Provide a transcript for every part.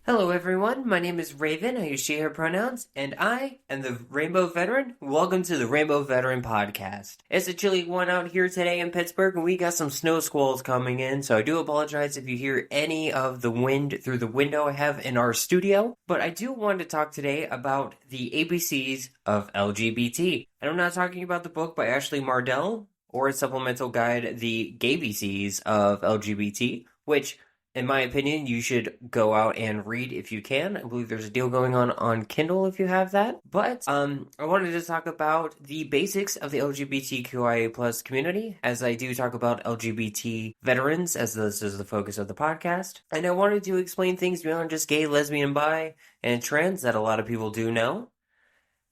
Hello everyone, my name is Raven, I use she, her pronouns, and I am the Rainbow Veteran. Welcome to the Rainbow Veteran Podcast. It's a chilly one out here today in Pittsburgh, and we got some snow squalls coming in, so I do apologize if you hear any of the wind through the window I have in our studio, but I do want to talk today about the ABCs of LGBT. And I'm not talking about the book by Ashley Mardell, or its supplemental guide, The ABCs of LGBT, which in my opinion, you should go out and read if you can. I believe there's a deal going on Kindle if you have that. But I wanted to talk about the basics of the LGBTQIA plus community, as I do talk about LGBT veterans, as this is the focus of the podcast. And I wanted to explain things beyond just gay, lesbian, bi, and trans that a lot of people do know.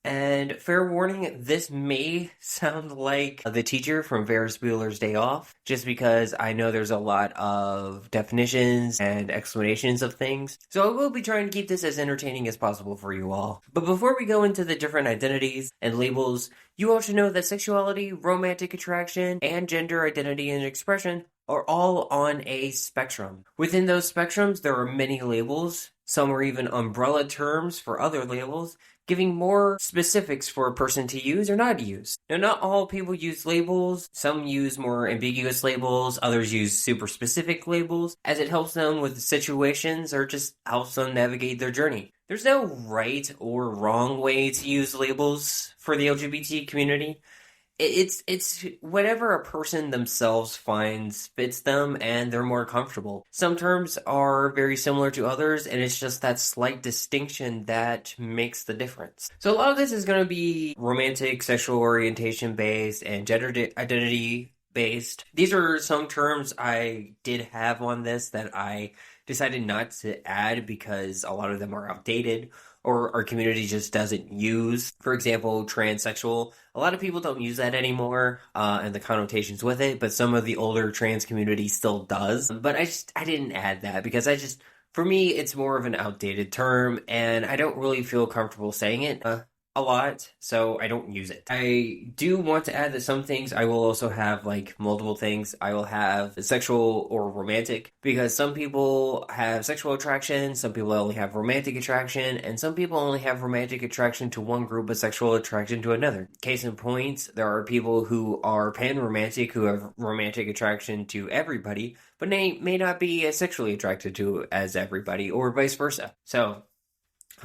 And fair warning, this may sound like the teacher from Ferris Bueller's Day Off, just because I know there's a lot of definitions and explanations of things. So I will be trying to keep this as entertaining as possible for you all. But before we go into the different identities and labels, you all should know that sexuality, romantic attraction, and gender identity and expression are all on a spectrum. Within those spectrums, there are many labels. Some are even umbrella terms for other labels, giving more specifics for a person to use or not use. Now, not all people use labels. Some use more ambiguous labels. Others use super specific labels, as it helps them with situations or just helps them navigate their journey. There's no right or wrong way to use labels for the LGBT community. It's whatever a person themselves finds fits them and they're more comfortable. Some terms are very similar to others, and it's just that slight distinction that makes the difference. So a lot of this is going to be romantic, sexual orientation based, and gender identity based. These are some terms I did have on this that I decided not to add because a lot of them are outdated or our community just doesn't use. For example, transsexual. A lot of people don't use that anymore, and the connotations with it, but some of the older trans community still does. But I didn't add that because for me, it's more of an outdated term, and I don't really feel comfortable saying it a lot, so I don't use it. I do want to add that some things I will also have, like multiple things. I will have sexual or romantic, because some people have sexual attraction, some people only have romantic attraction, and some people only have romantic attraction to one group but sexual attraction to another. Case in point, there are people who are pan-romantic who have romantic attraction to everybody, but they may not be as sexually attracted to as everybody, or vice versa. So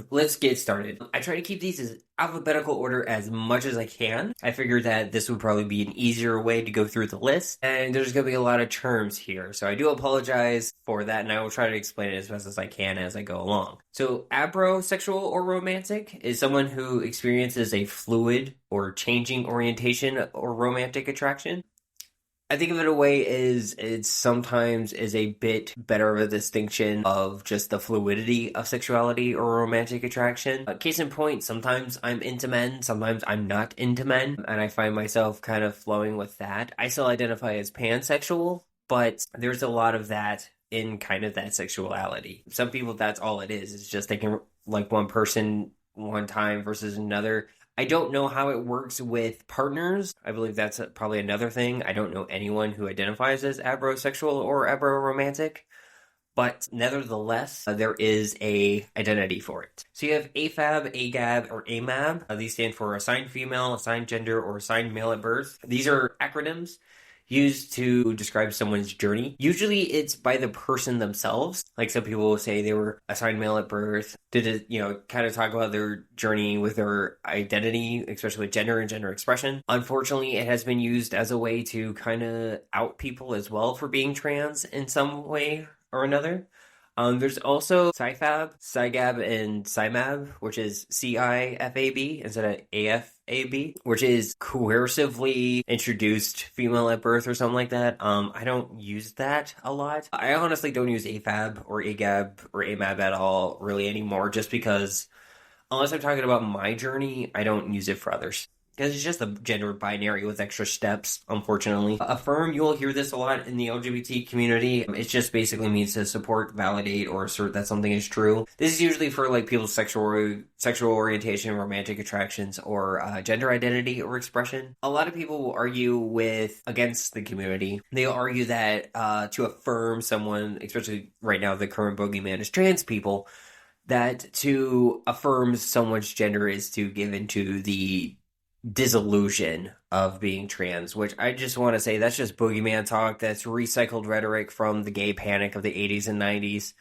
let's get started. I try to keep these as alphabetical order as much as I can. I figured that this would probably be an easier way to go through the list, and there's going to be a lot of terms here, so I do apologize for that, and I will try to explain it as best as I can as I go along. So abrosexual or romantic is someone who experiences a fluid or changing orientation or romantic attraction. I think of it a way it sometimes is a bit better of a distinction of just the fluidity of sexuality or romantic attraction. Case in point, sometimes I'm into men, sometimes I'm not into men, and I find myself kind of flowing with that. I still identify as pansexual, but there's a lot of that in kind of that sexuality. Some people, that's all it is. It's just they can like one person one time versus another. I don't know how it works with partners. I believe that's probably another thing. I don't know anyone who identifies as abrosexual or abroromantic, but nevertheless, there is a identity for it. So you have AFAB, AGAB, or AMAB. These stand for assigned female, assigned gender, or assigned male at birth. These are acronyms used to describe someone's journey. Usually it's by the person themselves. Like some people will say they were assigned male at birth, kind of talk about their journey with their identity, especially with gender and gender expression. Unfortunately, it has been used as a way to kind of out people as well for being trans in some way or another. There's also CIFAB, CIGAB, and CIMAB, which is CIFAB instead of AFAB, which is coercively introduced female at birth or something like that. I don't use that a lot. I honestly don't use AFAB or AGAB or AMAB at all really anymore, just because unless I'm talking about my journey, I don't use it for others. Because it's just a gender binary with extra steps, unfortunately. Affirm, you will hear this a lot in the LGBT community. It just basically means to support, validate, or assert that something is true. This is usually for like people's sexual orientation, romantic attractions, or gender identity or expression. A lot of people will argue against the community. They'll argue that to affirm someone, especially right now the current bogeyman is trans people, that to affirm someone's gender is to give into the disillusion of being trans, which I just want to say that's just boogeyman talk. That's recycled rhetoric from the gay panic of the 80s and 90s.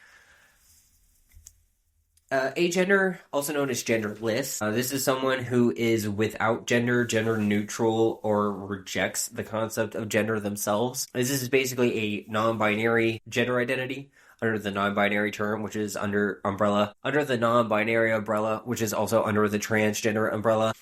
Agender, also known as genderless. This is someone who is without gender, gender neutral, or rejects the concept of gender themselves. This is basically a non-binary gender identity under the non-binary term, which is under the non-binary umbrella, which is also under the transgender umbrella.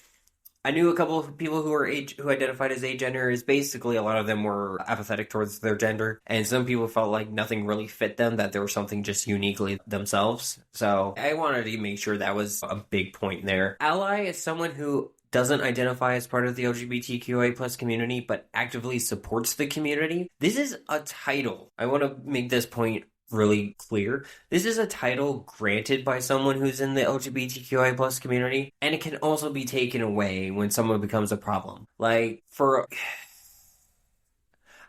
I knew a couple of people who identified as agender. Is basically a lot of them were apathetic towards their gender, and some people felt like nothing really fit them, that there was something just uniquely themselves. So I wanted to make sure that was a big point there. Ally is someone who doesn't identify as part of the LGBTQIA plus community, but actively supports the community. This is a title. I want to make this point really clear. This is a title granted by someone who's in the LGBTQI plus community, and it can also be taken away when someone becomes a problem. Like, I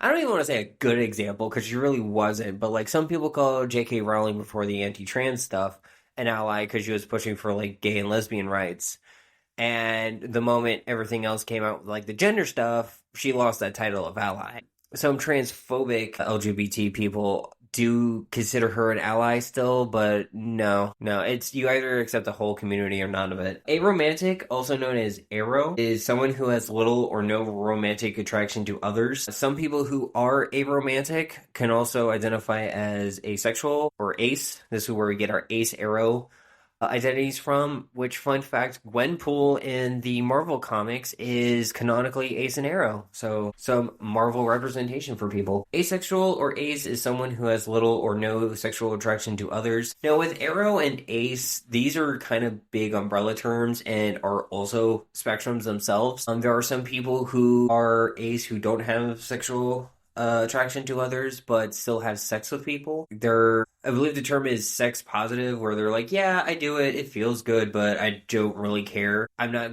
don't even want to say a good example, because she really wasn't, but like some people call J.K. Rowling before the anti-trans stuff an ally because she was pushing for like gay and lesbian rights. And the moment everything else came out, like the gender stuff, she lost that title of ally. Some transphobic LGBT people do consider her an ally still, but no, it's you either accept the whole community or none of it. Aromantic, also known as aro, is someone who has little or no romantic attraction to others. Some people who are aromantic can also identify as asexual or ace. This is where we get our ace aro identities from, which, fun fact, Gwenpool in the Marvel comics is canonically ace and aro, so some Marvel representation for people. Asexual or ace is someone who has little or no sexual attraction to others. Now, with aro and ace, these are kind of big umbrella terms and are also spectrums themselves. There are some people who are ace who don't have sexual attraction to others, but still have sex with people. I believe the term is sex positive, where they're like, yeah, I do it, it feels good, but I don't really care. I'm not,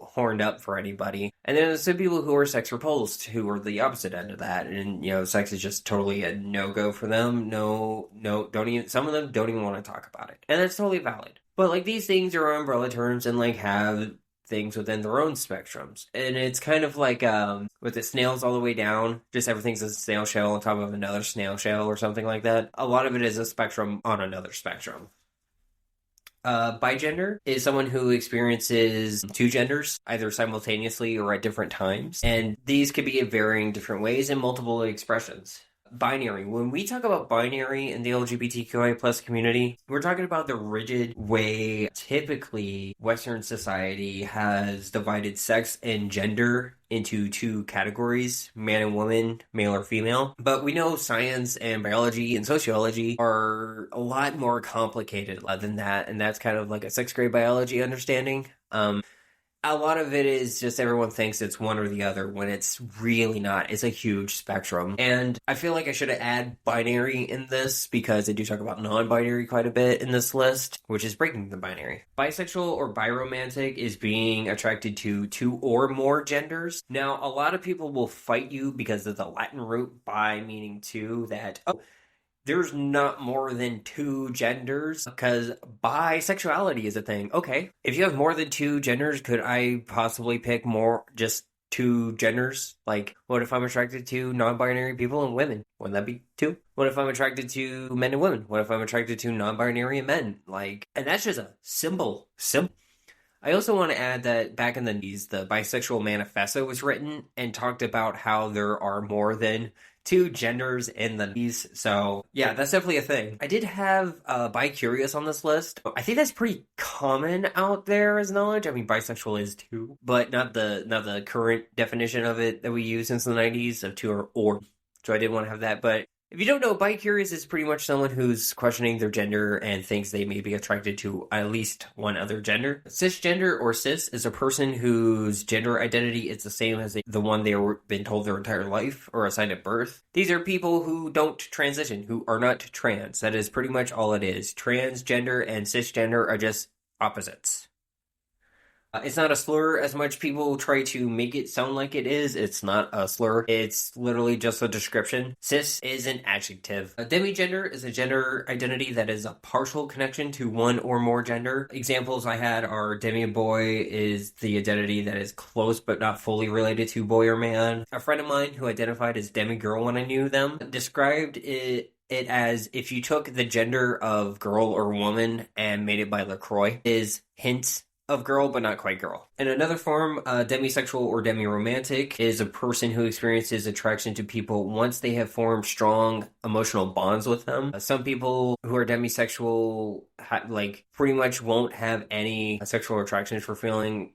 horned up for anybody. And then there's some people who are sex repulsed, who are the opposite end of that, and, sex is just totally a no-go for them. Some of them don't even want to talk about it. And that's totally valid. But, like, these things are umbrella terms and, like, have things within their own spectrums. And it's kind of like with the snails all the way down, just everything's a snail shell on top of another snail shell or something like that. A lot of it is a spectrum on another spectrum. Bigender is someone who experiences two genders, either simultaneously or at different times. And these could be in varying different ways and multiple expressions. Binary. When we talk about binary in the LGBTQI plus community, we're talking about the rigid way typically Western society has divided sex and gender into two categories, man and woman, male or female. But we know science and biology and sociology are a lot more complicated than that, and that's kind of like a sixth grade biology understanding. A lot of it is just everyone thinks it's one or the other when it's really not. It's a huge spectrum. And I feel like I should have added binary in this because I do talk about non-binary quite a bit in this list, which is breaking the binary. Bisexual or biromantic is being attracted to two or more genders. Now, a lot of people will fight you because of the Latin root bi meaning two, that, there's not more than two genders because bisexuality is a thing. Okay, if you have more than two genders, could I possibly pick just two genders? Like, what if I'm attracted to non-binary people and women? Wouldn't that be two? What if I'm attracted to men and women? What if I'm attracted to non-binary and men? Like, and that's just a simple. I also want to add that back in the 90s, the Bisexual Manifesto was written and talked about how there are more than two genders in the 90s. So yeah, that's definitely a thing. I did have bi-curious on this list. I think that's pretty common out there as knowledge. I mean, bisexual is too, but not the current definition of it that we use since the 90s of two or. So I did want to have that, but if you don't know, bi-curious is pretty much someone who's questioning their gender and thinks they may be attracted to at least one other gender. Cisgender or cis is a person whose gender identity is the same as the one they were been told their entire life or assigned at birth. These are people who don't transition, who are not trans. That is pretty much all it is. Transgender and cisgender are just opposites. It's not a slur as much people try to make it sound like it is. It's not a slur. It's literally just a description. Cis is an adjective. A demigender is a gender identity that is a partial connection to one or more gender. Examples I had are demi-boy is the identity that is close but not fully related to boy or man. A friend of mine who identified as demi-girl when I knew them described it as if you took the gender of girl or woman and made it by LaCroix, is hints of girl, but not quite girl. In another form, demisexual or demi-romantic is a person who experiences attraction to people once they have formed strong emotional bonds with them. Some people who are demisexual, pretty much won't have any sexual attractions for feeling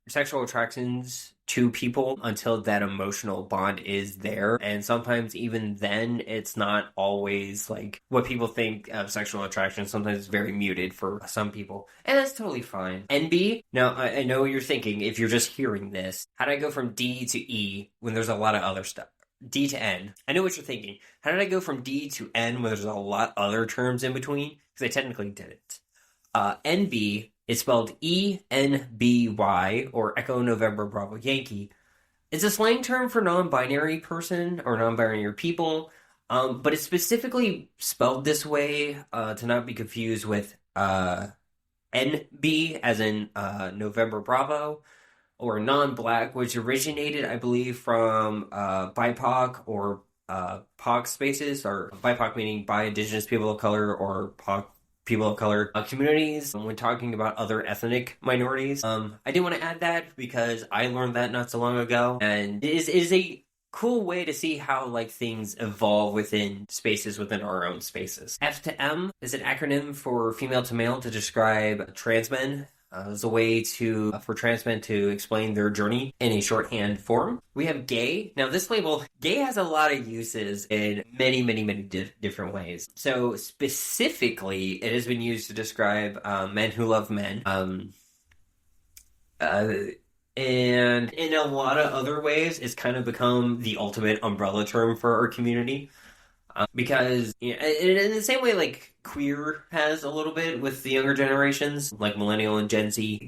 sexual attractions to people until that emotional bond is there. And sometimes even then, it's not always like what people think of sexual attraction. Sometimes it's very muted for some people. And that's totally fine. NB, now I know what you're thinking if you're just hearing this. How did I go from D to E when there's a lot of other stuff? D to N. I know what you're thinking. How did I go from D to N when there's a lot other terms in between? Because I technically didn't. NB is spelled E-N-B-Y, or Echo November Bravo Yankee. It's a slang term for non-binary person or non-binary people, but it's specifically spelled this way to not be confused with NB, as in November Bravo, or non-black, which originated, I believe, from BIPOC or POC spaces, or BIPOC meaning by Indigenous people of color, or POC people of color communities when talking about other ethnic minorities. I did want to add that because I learned that not so long ago, and it is a cool way to see how like things evolve within spaces within our own spaces. F to M is an acronym for female to male to describe trans men. As a way for trans men to explain their journey in a shorthand form. We have gay. Now this label, gay, has a lot of uses in many, many, many different ways. So specifically, it has been used to describe men who love men. And in a lot of other ways, it's kind of become the ultimate umbrella term for our community. Because in the same way like queer has a little bit with the younger generations, like millennial and Gen Z,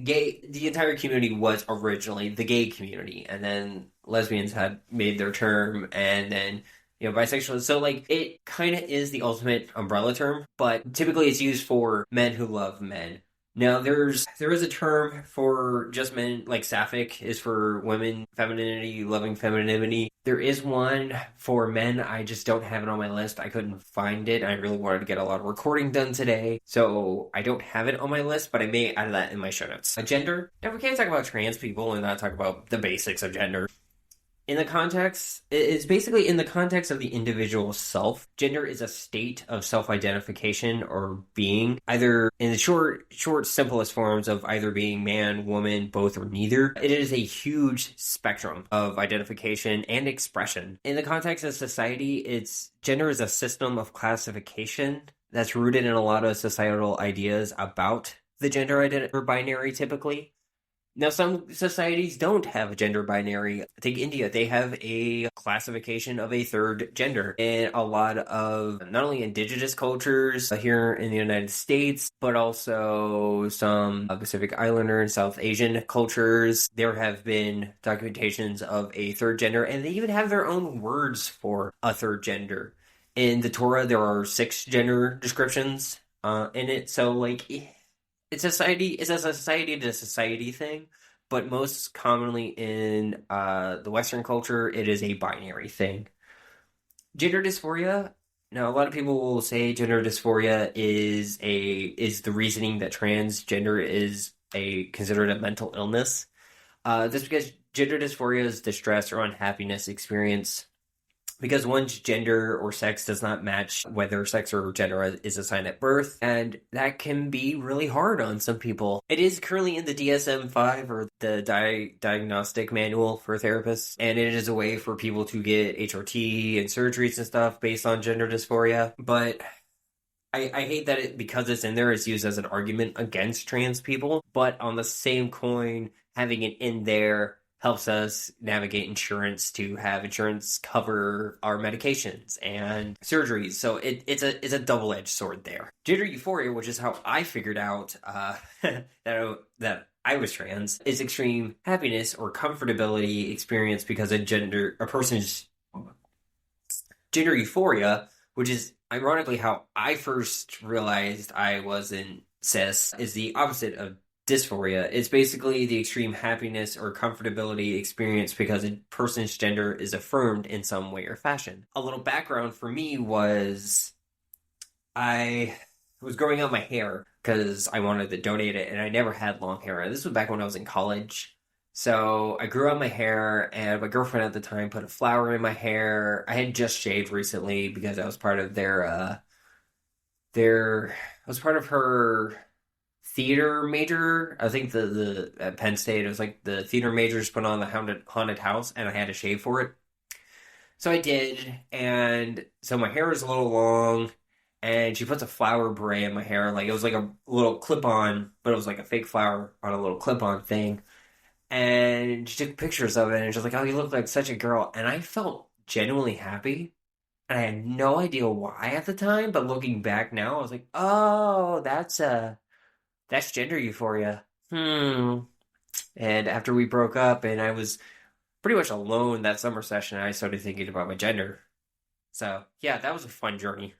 the entire community was originally the gay community, and then lesbians had made their term, and then bisexual. So like it kind of is the ultimate umbrella term, but typically it's used for men who love men. Now, there is a term for just men, like sapphic is for women, femininity, loving femininity. There is one for men. I just don't have it on my list. I couldn't find it. I really wanted to get a lot of recording done today, so I don't have it on my list, but I may add that in my show notes. Gender. Now, we can't talk about trans people and not talk about the basics of gender. It's basically in the context of the individual self. Gender is a state of self-identification or being, either in the short, simplest forms of either being man, woman, both, or neither. It is a huge spectrum of identification and expression. In the context of society, gender is a system of classification that's rooted in a lot of societal ideas about the gender identity or binary typically. Now, some societies don't have a gender binary. Take India. They have a classification of a third gender. In a lot of not only indigenous cultures here in the United States, but also some Pacific Islander and South Asian cultures, there have been documentations of a third gender, and they even have their own words for a third gender. In the Torah, there are 6 gender descriptions in it. So, like, it's a society thing, but most commonly in the Western culture, it is a binary thing. Gender dysphoria. Now, a lot of people will say gender dysphoria is the reasoning that transgender is considered a mental illness. That's because gender dysphoria is distress or unhappiness experience because one's gender or sex does not match whether sex or gender is assigned at birth, and that can be really hard on some people. It is currently in the DSM-5, or the Diagnostic Manual for Therapists, and it is a way for people to get HRT and surgeries and stuff based on gender dysphoria, but I hate that because it's in there, it's used as an argument against trans people, but on the same coin, having it in there helps us navigate insurance to have insurance cover our medications and surgeries. So it's a double-edged sword there. Gender euphoria, which is how I figured out that I was trans, is extreme happiness or comfortability experienced because of a person's gender euphoria, which is ironically how I first realized I wasn't cis, is the opposite of dysphoria. It's basically the extreme happiness or comfortability experienced because a person's gender is affirmed in some way or fashion. A little background for me was I was growing out my hair because I wanted to donate it, and I never had long hair. This was back when I was in college. So I grew out my hair, and my girlfriend at the time put a flower in my hair. I had just shaved recently because I was part of I was part of her theater major. I think the at Penn State, it was like the theater majors put on the haunted house, and I had to shave for it. So I did, and so my hair was a little long, and she puts a flower beret in my hair. Like, it was like a little clip-on, but it was like a fake flower on a little clip-on thing. And she took pictures of it, and she's like, "Oh, you look like such a girl." And I felt genuinely happy, and I had no idea why at the time, but looking back now, I was like, "Oh, that's gender euphoria." And after we broke up, and I was pretty much alone that summer session, I started thinking about my gender. So, yeah, that was a fun journey.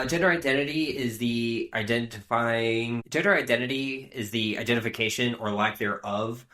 Gender identity is the identification or lack thereof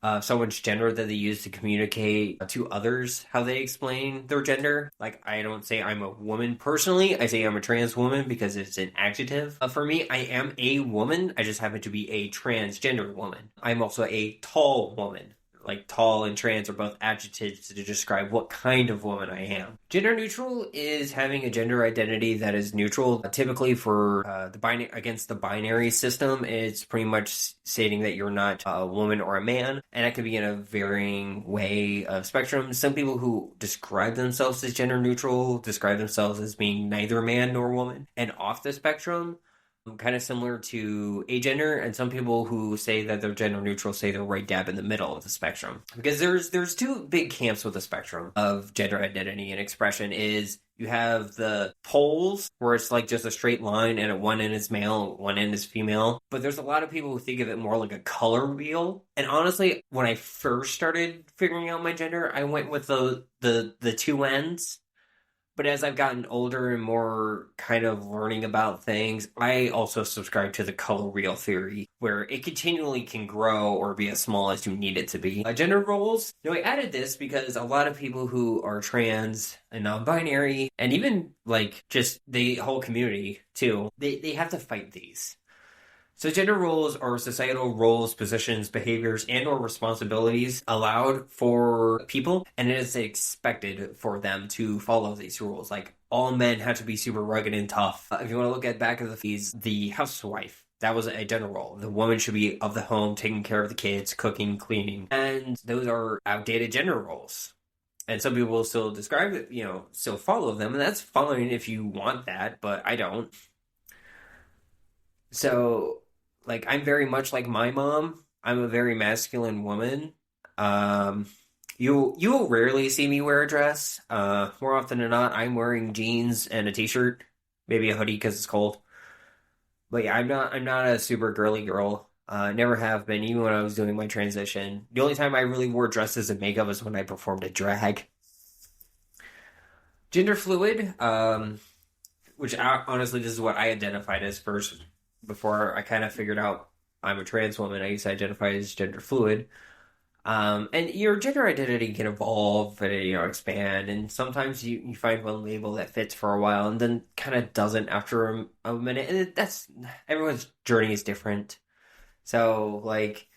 of someone's gender that they use to communicate to others how they explain their gender. Like, I don't say I'm a woman personally, I say I'm a trans woman because it's an adjective. For me, I am a woman, I just happen to be a transgender woman. I'm also a tall woman. Like, tall and trans are both adjectives to describe what kind of woman I am. Gender neutral is having a gender identity that is neutral. Typically for against the binary system, it's pretty much stating that you're not a woman or a man, and that could be in a varying way of spectrum. Some people who describe themselves as gender neutral describe themselves as being neither man nor woman, and off the spectrum. Kind of similar to agender, and some people who say that they're gender neutral say they're right dab in the middle of the spectrum. Because there's two big camps with the spectrum of gender identity and expression. Is you have the poles, where it's like just a straight line, and at one end is male, one end is female. But there's a lot of people who think of it more like a color wheel. And honestly, when I first started figuring out my gender, I went with the two ends. But as I've gotten older and more kind of learning about things, I also subscribe to the color wheel theory, where it continually can grow or be as small as you need it to be. Gender roles. Now, I added this because a lot of people who are trans and non-binary, and even like just the whole community too, they have to fight these. So gender roles are societal roles, positions, behaviors, and or responsibilities allowed for people, and it is expected for them to follow these rules. Like, all men have to be super rugged and tough. If you want to look at back of the fees, the housewife, that was a gender role. The woman should be of the home, taking care of the kids, cooking, cleaning. And those are outdated gender roles. And some people will still describe it, still follow them, and that's fine if you want that, but I don't. So, like, I'm very much like my mom. I'm a very masculine woman. You will rarely see me wear a dress. More often than not, I'm wearing jeans and a t-shirt, maybe a hoodie because it's cold. But yeah, I'm not a super girly girl. Never have been, even when I was doing my transition. The only time I really wore dresses and makeup was when I performed a drag. Gender fluid, which honestly, this is what I identified as first. Before I kind of figured out I'm a trans woman, I used to identify as gender fluid. And your gender identity can evolve and, expand. And sometimes you find one label that fits for a while and then kind of doesn't after a minute. And everyone's journey is different. So, like,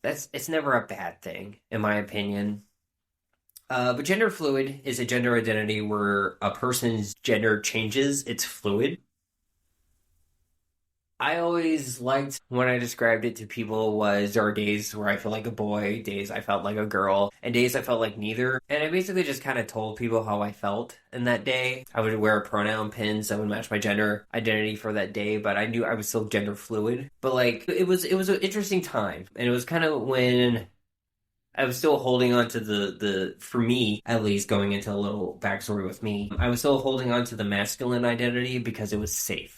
it's never a bad thing, in my opinion. But gender fluid is a gender identity where a person's gender changes. It's fluid. I always liked when I described it to people was there are days where I feel like a boy, days I felt like a girl, and days I felt like neither. And I basically just kind of told people how I felt in that day. I would wear pronoun pins that would match my gender identity for that day, but I knew I was still gender fluid. But like it was an interesting time, and it was kind of when I was still holding on to the for me at least, going into a little backstory with me, I was still holding on to the masculine identity because it was safe.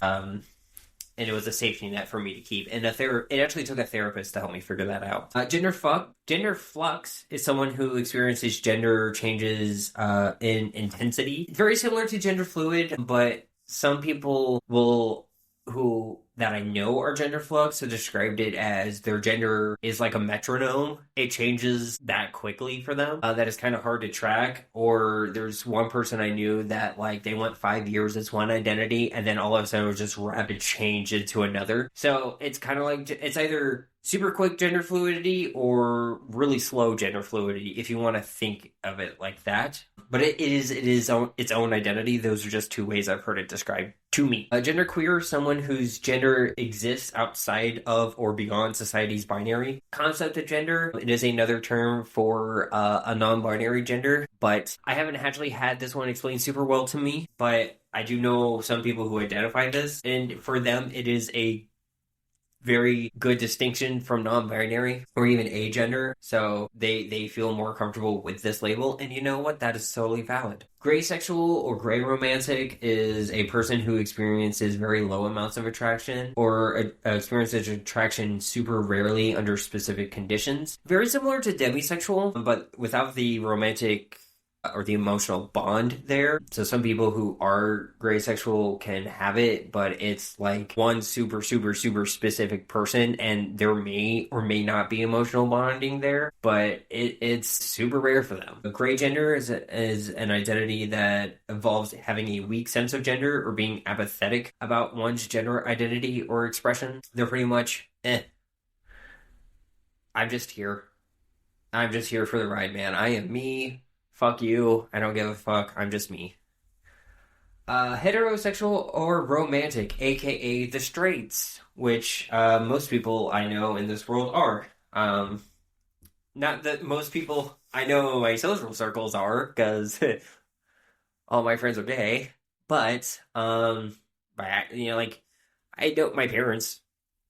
and it was a safety net for me to keep. And it actually took a therapist to help me figure that out. Gender flux is someone who experiences gender changes in intensity, very similar to gender fluid, but some people that I know are gender flux have described it as their gender is like a metronome. It changes that quickly for them. That is kind of hard to track. Or there's one person I knew that like they went 5 years as one identity and then all of a sudden it was just rapid change into another. So it's kind of like, it's either super quick gender fluidity or really slow gender fluidity, if you want to think of it like that. But it is its own identity. Those are just two ways I've heard it described to me. Genderqueer is someone whose gender exists outside of or beyond society's binary concept of gender. It is another term for a non-binary gender, but I haven't actually had this one explained super well to me, but I do know some people who identify this, and for them it is a very good distinction from non-binary or even agender, so they feel more comfortable with this label, and you know what? That is totally valid. Gray sexual or gray romantic is a person who experiences very low amounts of attraction or experiences attraction super rarely under specific conditions. Very similar to demisexual, but without the romantic or the emotional bond there. So some people who are gray sexual can have it, but it's like one super specific person, and there may or may not be emotional bonding there, but it's super rare for them. A gray gender is an identity that involves having a weak sense of gender or being apathetic about one's gender identity or expression. They're pretty much, I'm just here. I'm just here for the ride, man. I am me. Fuck you. I don't give a fuck. I'm just me. Heterosexual or romantic, aka the straights, which most people I know in this world are. Not that most people I know in my social circles are, because all my friends are gay. But I know my parents,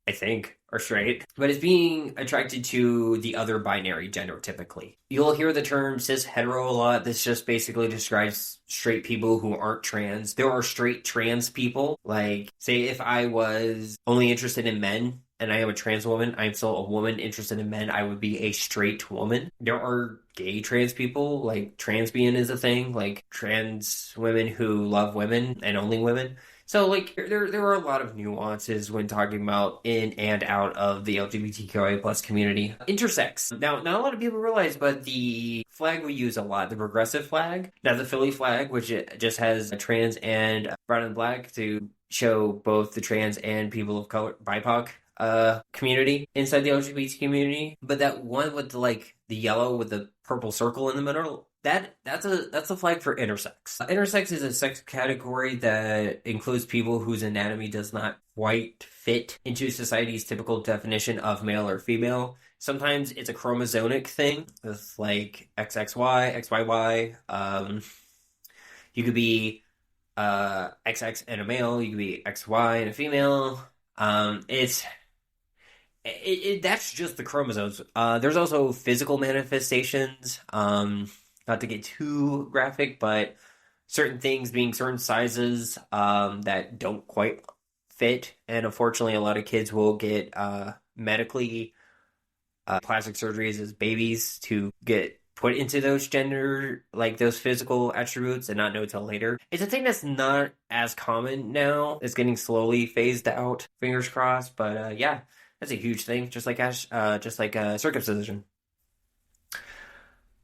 I think, are straight, but it's being attracted to the other binary gender typically. You'll hear the term cis hetero a lot. This just basically describes straight people who aren't trans. There are straight trans people. Like, say if I was only interested in men and I am a trans woman, I'm still a woman interested in men, I would be a straight woman. There are gay trans people, like transbian is a thing, like trans women who love women and only women. So, like, there are a lot of nuances when talking about in and out of the LGBTQIA plus community. Intersex. Now, not a lot of people realize, but the flag we use a lot, the progressive flag, now the Philly flag, which it just has a trans and brown and black to show both the trans and people of color, BIPOC, community inside the LGBT community. But that one with the yellow with the purple circle in the middle, that's a flag for intersex. Intersex is a sex category that includes people whose anatomy does not quite fit into society's typical definition of male or female. Sometimes it's a chromosomic thing with like XXY, XYY. You could be XX and a male. You could be XY and a female. That's just the chromosomes. There's also physical manifestations. Not to get too graphic, but certain things being certain sizes that don't quite fit. And unfortunately, a lot of kids will get medically plastic surgeries as babies to get put into those gender, like those physical attributes, and not know till later. It's a thing that's not as common now. It's getting slowly phased out. Fingers crossed. But yeah, that's a huge thing. Just like circumcision.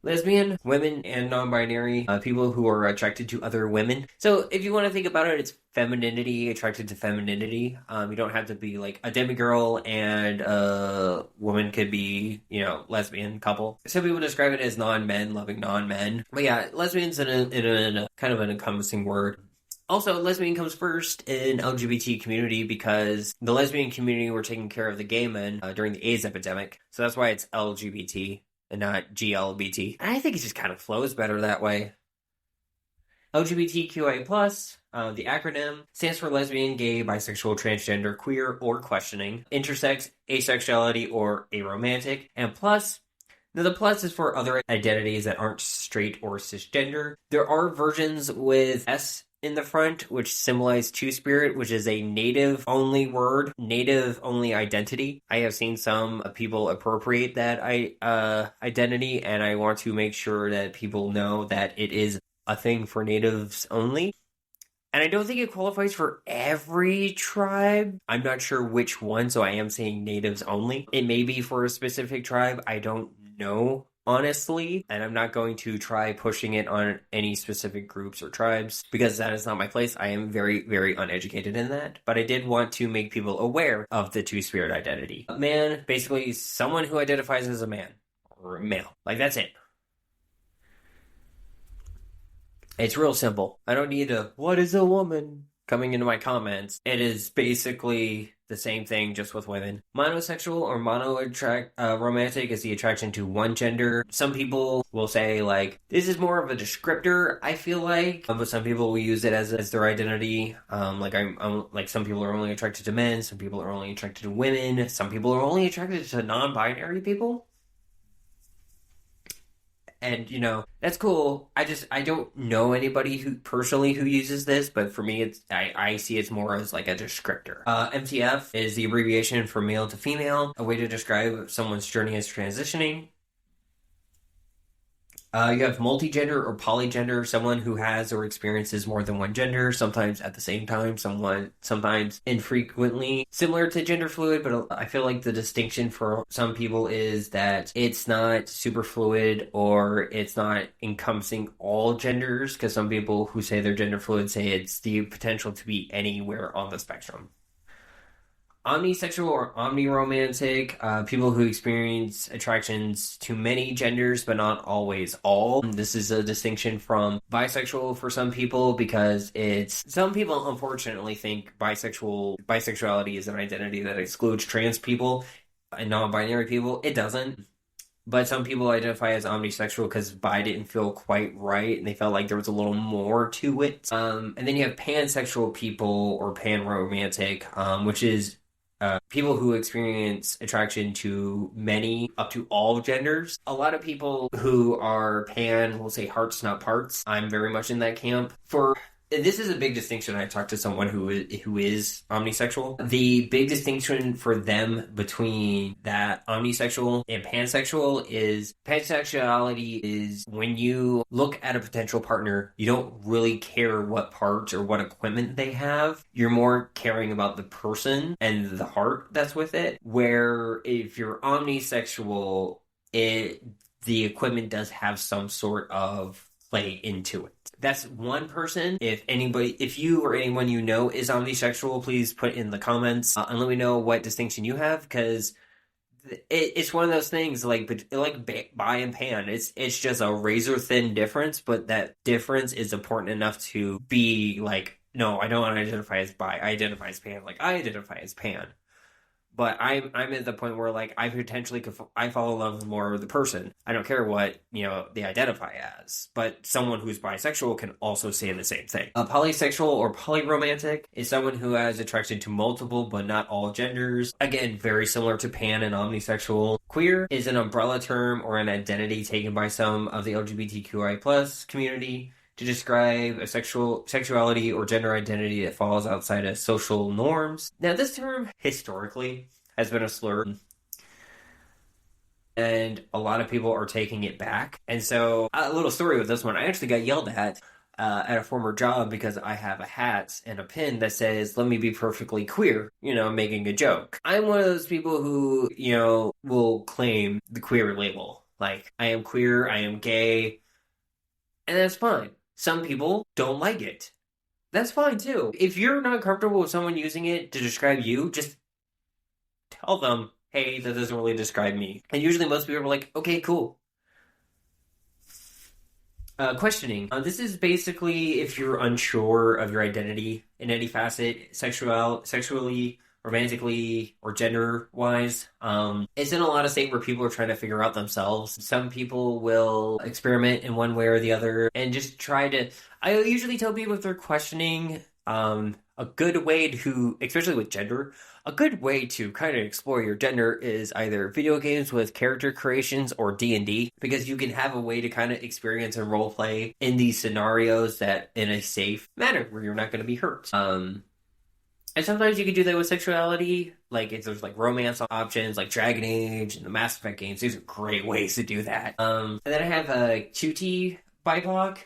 Lesbian, women, and non-binary, people who are attracted to other women. So if you want to think about it, it's femininity, attracted to femininity. You don't have to be like a demigirl and a woman could be, lesbian couple. Some people describe it as non-men, loving non-men. But yeah, lesbian's in a kind of an encompassing word. Also, lesbian comes first in LGBT community because the lesbian community were taking care of the gay men during the AIDS epidemic. So that's why it's LGBT. And not GLBT. I think it just kind of flows better that way. LGBTQIA+, the acronym, stands for lesbian, gay, bisexual, transgender, queer, or questioning, intersex, asexuality, or aromantic, and plus. Now the plus is for other identities that aren't straight or cisgender. There are versions with S in the front, which symbolized Two-Spirit, which is a native-only word, native-only identity. I have seen some people appropriate that identity, and I want to make sure that people know that it is a thing for natives only. And I don't think it qualifies for every tribe. I'm not sure which one, so I am saying natives only. It may be for a specific tribe. I don't know, honestly. And I'm not going to try pushing it on any specific groups or tribes because that is not my place. I am very, very uneducated in that. But I did want to make people aware of the Two-Spirit identity. A man, basically someone who identifies as a man or a male. Like, that's it. It's real simple. I don't need a, what is a woman, coming into my comments. It is basically the same thing, just with women. Monosexual or romantic is the attraction to one gender. Some people will say, like, this is more of a descriptor, I feel like. But some people will use it as their identity. Like some people are only attracted to men. Some people are only attracted to women. Some people are only attracted to non-binary people. And, you know, that's cool. I don't know anybody who uses this, but for me, I see it's more as like a descriptor. MTF is the abbreviation for male to female, a way to describe someone's journey as transitioning. You have multigender or polygender, someone who has or experiences more than one gender, sometimes at the same time, sometimes infrequently. Similar to gender fluid, but I feel like the distinction for some people is that it's not super fluid or it's not encompassing all genders, because some people who say they're gender fluid say it's the potential to be anywhere on the spectrum. Omnisexual or omniromantic, people who experience attractions to many genders, but not always all. This is a distinction from bisexual for some people, because some people unfortunately think bisexuality is an identity that excludes trans people and non-binary people. It doesn't. But some people identify as omnisexual because bi didn't feel quite right, and they felt like there was a little more to it. And then you have pansexual people or panromantic, which is people who experience attraction to many, up to all genders. A lot of people who are pan will say hearts, not parts. I'm very much in that camp. This is a big distinction. I talked to someone who is omnisexual. The big distinction for them between that omnisexual and pansexual is pansexuality is when you look at a potential partner, you don't really care what parts or what equipment they have. You're more caring about the person and the heart that's with it. Where if you're omnisexual, the equipment does have some sort of play into it. That's one person. If you or anyone you know is omnisexual, please put in the comments and let me know what distinction you have, because it's one of those things like bi and pan. It's just a razor thin difference, but that difference is important enough to be like, no, I don't identify as bi. I identify as pan. Like, I identify as pan. But I'm at the point where, like, I potentially I fall in love with more of the person. I don't care what, they identify as. But someone who's bisexual can also say the same thing. A polysexual or polyromantic is someone who has attraction to multiple but not all genders. Again, very similar to pan and omnisexual. Queer is an umbrella term or an identity taken by some of the LGBTQI+ community to describe a sexuality or gender identity that falls outside of social norms. Now, this term, historically, has been a slur, and a lot of people are taking it back. And so, a little story with this one, I actually got yelled at a former job because I have a hat and a pin that says, "Let me be perfectly queer," making a joke. I'm one of those people who, will claim the queer label. Like, I am queer, I am gay, and that's fine. Some people don't like it. That's fine too. If you're not comfortable with someone using it to describe you, just tell them, hey, that doesn't really describe me. And usually most people are like, okay, cool. Questioning. This is basically if you're unsure of your identity in any facet, sexually, romantically, or gender-wise. It's in a lot of states where people are trying to figure out themselves. Some people will experiment in one way or the other and just try to... I usually tell people if they're questioning A good way to, especially with gender, a good way to kind of explore your gender is either video games with character creations or D&D, because you can have a way to kind of experience and role play in these scenarios that in a safe manner where you're not going to be hurt. And sometimes you can do that with sexuality, like if there's like romance options, like Dragon Age and the Mass Effect games. These are great ways to do that. And then I have a QT BIPOC.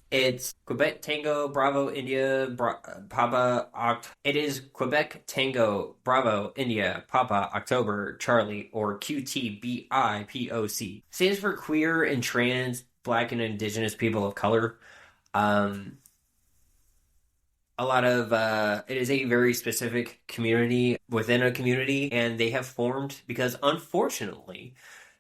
It's Quebec Tango Bravo India Papa Oct. It is Quebec Tango Bravo India Papa October Charlie, or QTBIPOC. Stands for Queer and Trans Black and Indigenous People of Color. A lot of it is a very specific community within a community, and they have formed because, unfortunately,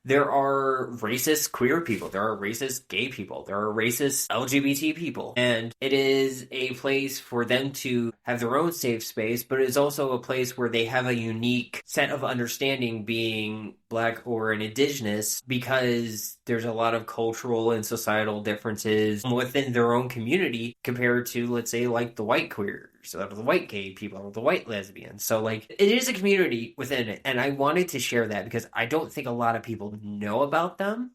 there are racist queer people, there are racist gay people, there are racist LGBT people, and it is a place for them to have their own safe space, but it is also a place where they have a unique set of understanding being Black or an Indigenous, because there's a lot of cultural and societal differences within their own community compared to, let's say, like the white queers or the white gay people or the white lesbians. So, like, it is a community within it, and I wanted to share that because I don't think a lot of people know about them.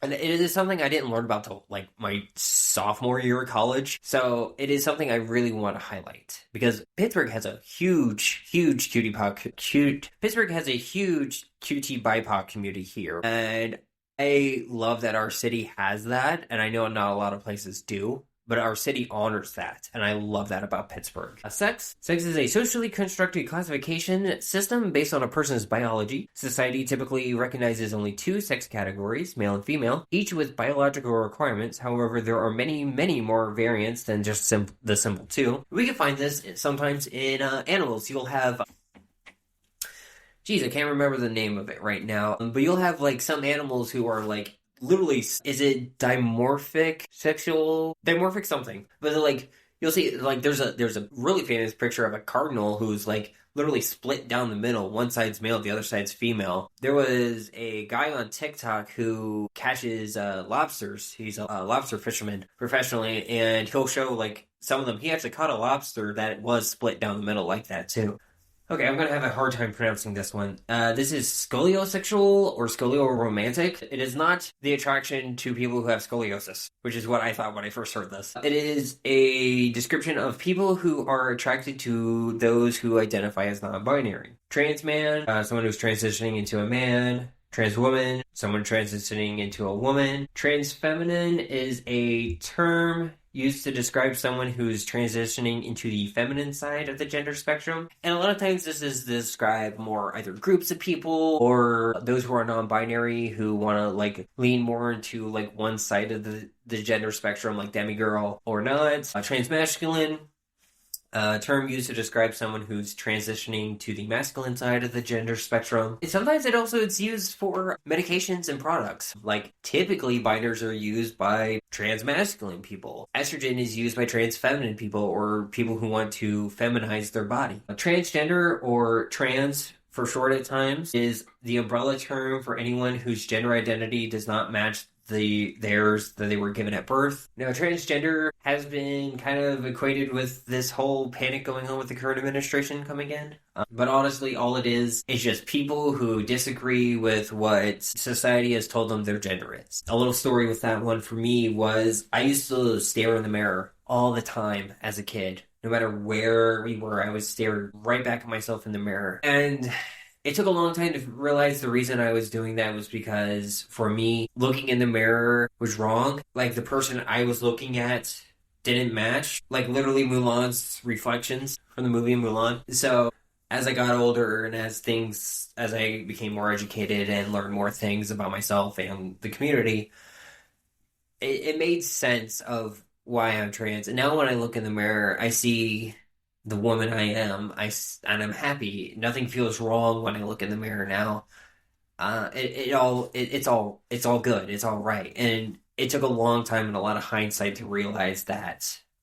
And it is something I didn't learn about till like my sophomore year of college. So it is something I really want to highlight because Pittsburgh has a huge Pittsburgh has a huge QT BIPOC community here. And I love that our city has that. And I know not a lot of places do, but our city honors that, and I love that about Pittsburgh. Sex is a socially constructed classification system based on a person's biology. Society typically recognizes only two sex categories, male and female, each with biological requirements. However, there are many, many more variants than just the simple two. We can find this sometimes in animals. You'll have... Geez, I can't remember the name of it right now, but you'll have like some animals who are like literally, is it dimorphic something? But like, you'll see, like, there's a really famous picture of a cardinal who's like literally split down the middle. One side's male, the other side's female. There was a guy on TikTok who catches lobsters. He's a lobster fisherman professionally, and he'll show like some of them. He actually caught a lobster that was split down the middle like that too. Okay, I'm going to have a hard time pronouncing this one. This is scoliosexual or scolioromantic. It is not the attraction to people who have scoliosis, which is what I thought when I first heard this. It is a description of people who are attracted to those who identify as non-binary. Trans man, someone who's transitioning into a man. Trans woman, someone transitioning into a woman. Trans feminine is a term used to describe someone who's transitioning into the feminine side of the gender spectrum. And a lot of times this is to describe more either groups of people or those who are non-binary who want to like lean more into like one side of the gender spectrum, like demigirl or not. Transmasculine, term used to describe someone who's transitioning to the masculine side of the gender spectrum. And sometimes it's used for medications and products. Like, typically, binders are used by transmasculine people. Estrogen is used by trans feminine people or people who want to feminize their body. Transgender, or trans for short at times, is the umbrella term for anyone whose gender identity does not match theirs that they were given at birth. Now, transgender has been kind of equated with this whole panic going on with the current administration coming in. But honestly, all it is just people who disagree with what society has told them their gender is. A little story with that one for me was I used to stare in the mirror all the time as a kid. No matter where we were, I would stare right back at myself in the mirror. And it took a long time to realize the reason I was doing that was because, for me, looking in the mirror was wrong. Like, the person I was looking at didn't match. Like, literally Mulan's reflections from the movie Mulan. So, as I got older and as I became more educated and learned more things about myself and the community, it made sense of why I'm trans. And now when I look in the mirror, I see the woman I am, and I'm happy. Nothing feels wrong when I look in the mirror now. It's all good. It's all right. And it took a long time and a lot of hindsight to realize that.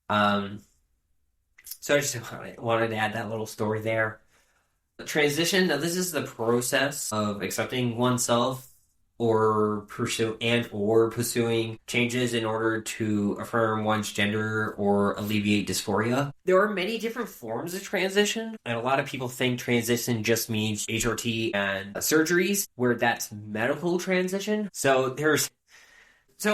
So I just wanted to add that little story there. Transition. Now, this is the process of accepting oneself or pursuing changes in order to affirm one's gender or alleviate dysphoria. There are many different forms of transition, and a lot of people think transition just means HRT and surgeries, where that's medical transition. So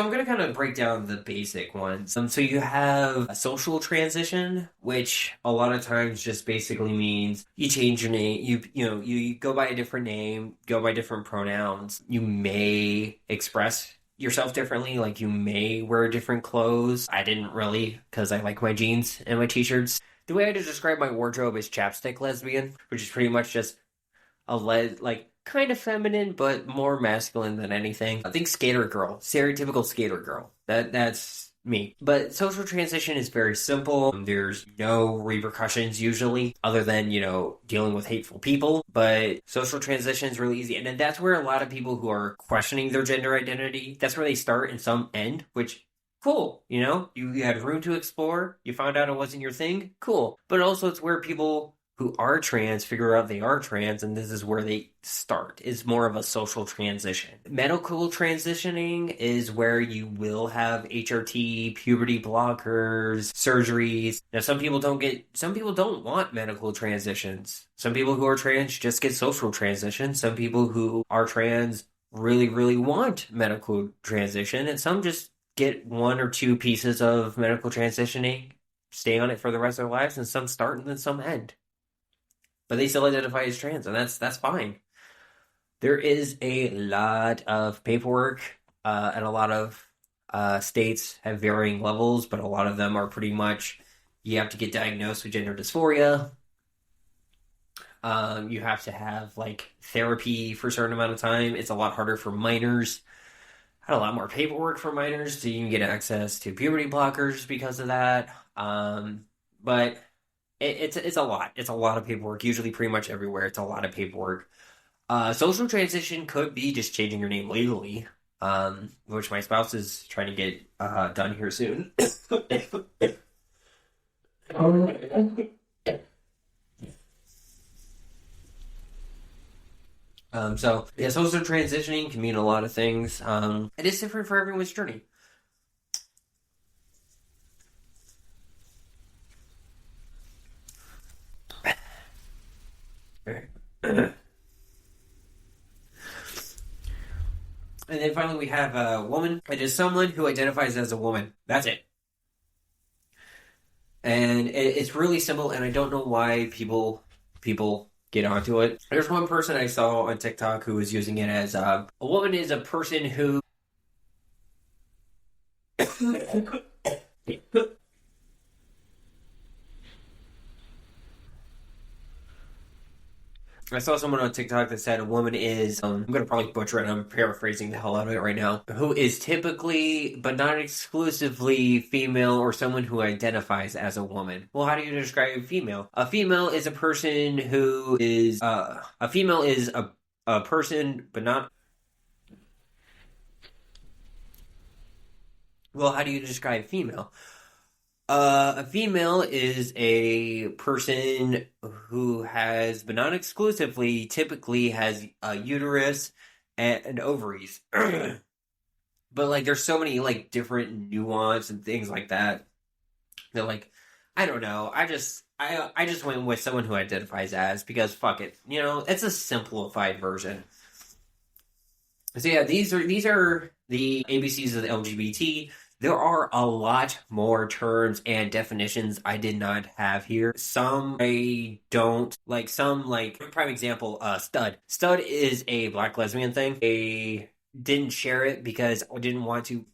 I'm going to kind of break down the basic ones. So you have a social transition, which a lot of times just basically means you change your name. You go by a different name, go by different pronouns. You may express yourself differently, like you may wear different clothes. I didn't really, because I like my jeans and my t-shirts. The way I just describe my wardrobe is chapstick lesbian, which is pretty much just kind of feminine, but more masculine than anything. I think skater girl, stereotypical skater girl. That's me. But social transition is very simple. There's no repercussions usually, other than, dealing with hateful people. But social transition is really easy. And then that's where a lot of people who are questioning their gender identity, that's where they start and some end, which cool, you had room to explore, you found out it wasn't your thing, cool. But also it's where people who are trans figure out they are trans, and this is where they start. It's more of a social transition. Medical transitioning is where you will have HRT, puberty blockers, surgeries. Now, some people don't want medical transitions. Some people who are trans just get social transitions. Some people who are trans really, really want medical transition, and some just get one or two pieces of medical transitioning, stay on it for the rest of their lives, and some start and then some end. But they still identify as trans, and that's fine. There is a lot of paperwork, and a lot of states have varying levels, but a lot of them are pretty much, you have to get diagnosed with gender dysphoria. You have to have, therapy for a certain amount of time. It's a lot harder for minors. I had a lot more paperwork for minors, so you can get access to puberty blockers because of that. But it's a lot. It's a lot of paperwork. Usually pretty much everywhere, it's a lot of paperwork. Social transition could be just changing your name legally, which my spouse is trying to get done here soon. Social transitioning can mean a lot of things. It is different for everyone's journey. And then finally we have a woman. It is someone who identifies as a woman. That's it. And it's really simple, and I don't know why people get onto it. There's one person I saw on TikTok who was using it as a woman is a person who I saw someone on TikTok that said a woman is, I'm going to probably butcher it, I'm paraphrasing the hell out of it right now, who is typically, but not exclusively, female or someone who identifies as a woman. Well, how do you describe female? A female is a person who is, a female is a person, but not... Well, how do you describe female? A female is a person who has, but not exclusively, typically has a uterus and ovaries. But there's so many different nuance and things like that. That I don't know. I just went with someone who identifies as, because fuck it, it's a simplified version. So yeah, these are the ABCs of the LGBT. There are a lot more terms and definitions I did not have here. Some I don't, prime example, stud. Stud is a black lesbian thing. I didn't share it because I didn't want to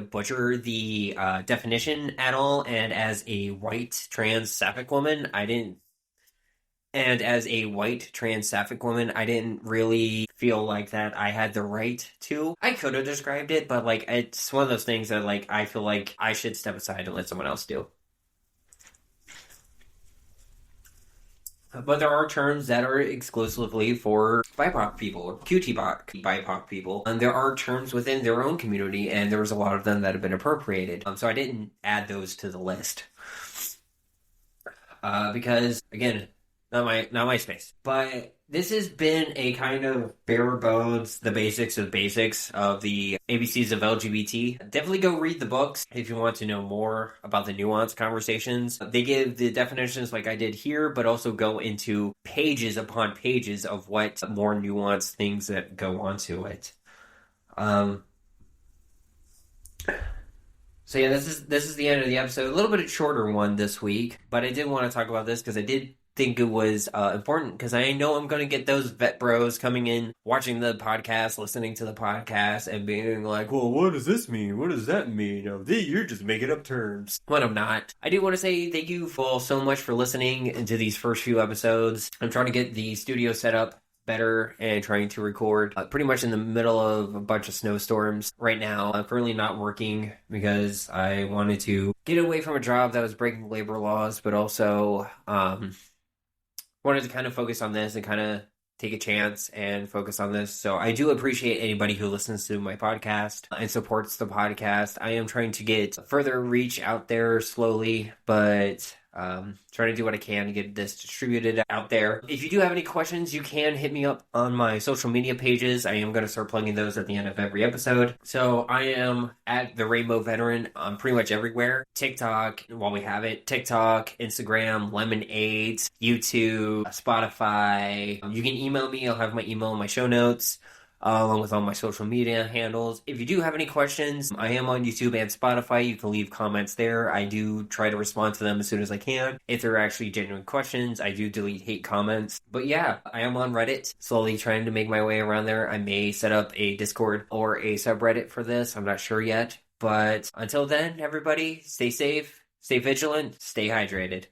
butcher the definition at all, and as a white trans sapphic woman, I didn't really feel like that I had the right to. I could have described it, but it's one of those things that I feel like I should step aside and let someone else do. But there are terms that are exclusively for BIPOC people or QT BIPOC people, and there are terms within their own community, and there was a lot of them that have been appropriated. So I didn't add those to the list because again, not my space. But This has been a kind of bare bones, the basics of basics of the ABCs of LGBT. Definitely go read the books if you want to know more about the nuanced conversations. They give the definitions like I did here, but also go into pages upon pages of what more nuanced things that go onto it. So yeah, this is the end of the episode. A little bit shorter one this week, but I did want to talk about this because I did think it was important because I know I'm going to get those vet bros coming in, watching the podcast, listening to the podcast, and being like, well, what does this mean? What does that mean? You're just making up terms. When I'm not. I do want to say thank you all so much for listening to these first few episodes. I'm trying to get the studio set up better and trying to record pretty much in the middle of a bunch of snowstorms right now. I'm currently not working because I wanted to get away from a job that was breaking labor laws, but also wanted to kind of focus on this and kind of take a chance and focus on this. So I do appreciate anybody who listens to my podcast and supports the podcast. I am trying to get further reach out there slowly, but trying to do what I can to get this distributed out there. If you do have any questions, you can hit me up on my social media pages. I am going to start plugging those at the end of every episode. So I am at the Rainbow Veteran on pretty much everywhere. TikTok, while we have it, TikTok, Instagram, Lemonade, YouTube, Spotify. You can email me. I'll have my email in my show notes. Along with all my social media handles. If you do have any questions, I am on YouTube and Spotify. You can leave comments there. I do try to respond to them as soon as I can. If they're actually genuine questions, I do delete hate comments. But yeah, I am on Reddit, slowly trying to make my way around there. I may set up a Discord or a subreddit for this. I'm not sure yet. But until then, everybody, stay safe, stay vigilant, stay hydrated.